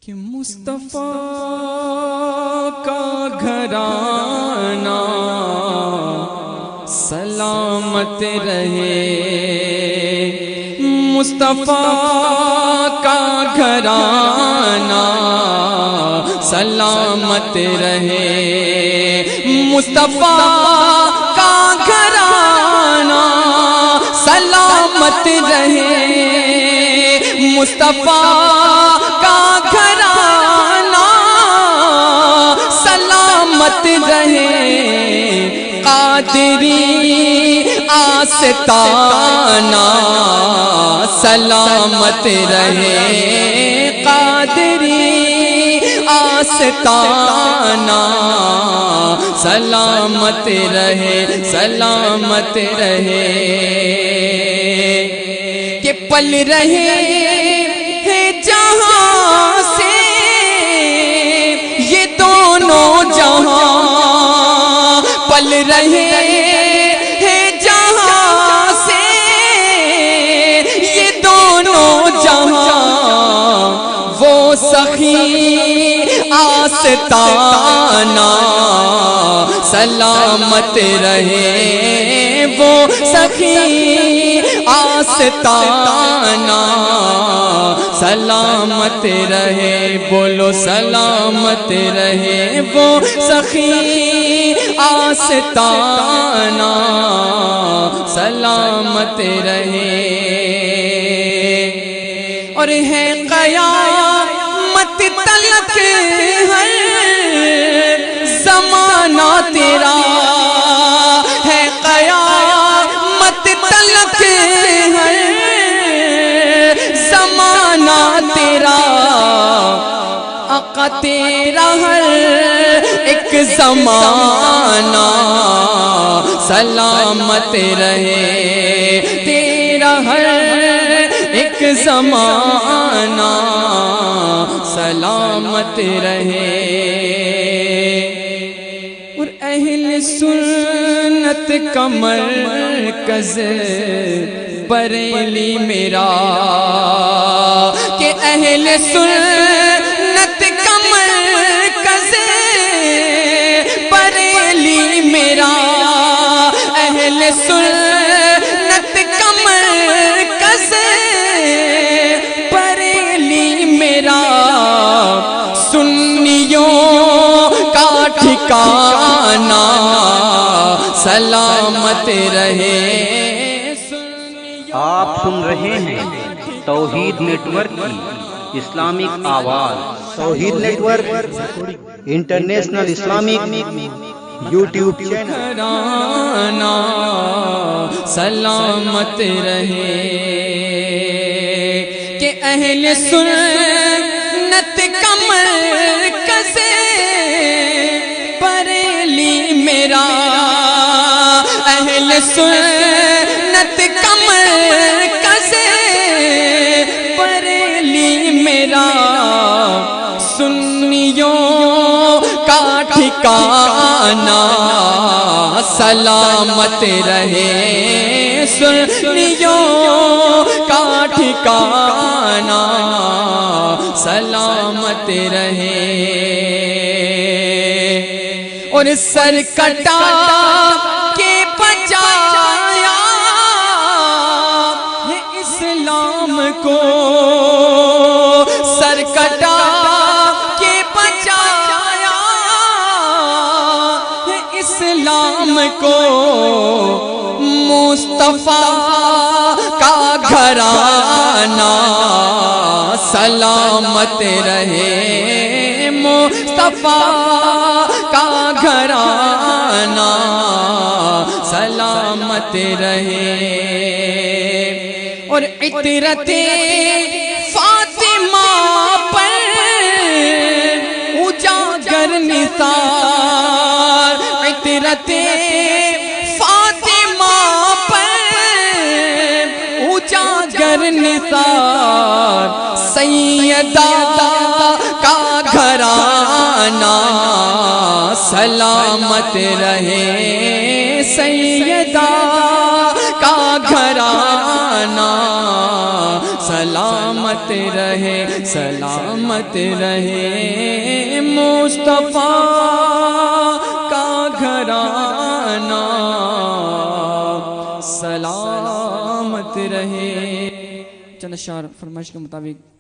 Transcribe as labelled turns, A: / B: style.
A: کہ مصطفیٰ کا گھرانہ سلامت رہے، مصطفیٰ کا گھرانہ سلامت رہے، مصطفیٰ کا گھرانہ سلامت رہے، مصطفیٰ کا گھرانہ سلامت رہے، قادری آستانہ سلامت رہے، قادری آستانہ سلامت رہے، سلامت رہے، کہ پل رہے ہیں جہاں سے یہ دونوں جہاں، پل رہے ہیں جہاں سے یہ دونوں جہاں، وہ سخی آستانہ سلامت رہے، وہ سخی آستانہ سلامت رہے، بولو سلامت رہے، وہ سخی آستانہ سلامت رہے، اور ہے قیامت تلک ہر زمانہ تیرا، ہے قیامت تلک ہر زمانہ تیرا، آقا تیرا ہر ایک زمانہ سلامت رہے، تیرا ہر ایک زمانہ سلامت رہے، اور اہل سنت کا مرکز بریلی میرا، کہ اہل سنت کا مرکز بریلی میرا، اہل سنت کا مرکز بریلی میرا، سنیوں کا ٹھکانہ سلامت رہے۔
B: آپ سن رہے ہیں توحید نیٹ ورک کی اسلامک آواز، Tauheed network international Islamic YouTube channel,
A: سلامت رہے، کہ اہل سنت کا مرکز بریلی میرا، اہل سنت کا مرکز بریلی میرا، سنیوں کا ٹھکانہ سلامت رہے، سنیوں کا ٹھکانہ سلامت رہے، اور سر کٹا کے بچایا ہے اسلام کو، سر کٹا کے بچایا ہے اسلام کو، مصطفیٰ کا گھرانہ سلامت رہے، مصطفیٰ کا گھرانہ سلامت رہے، اور عطرت فاطمہ پر اجاگر نثار، عطرت فاطمہ پر اجاگر نثار، سیدہ کا گھرانہ سلامت رہے، سیدہ کا گھرانہ سلامت رہے، سلامت رہے مصطفیٰ کا گھرانہ، سلامت رہے۔ چند اشعار فرمائش کے مطابق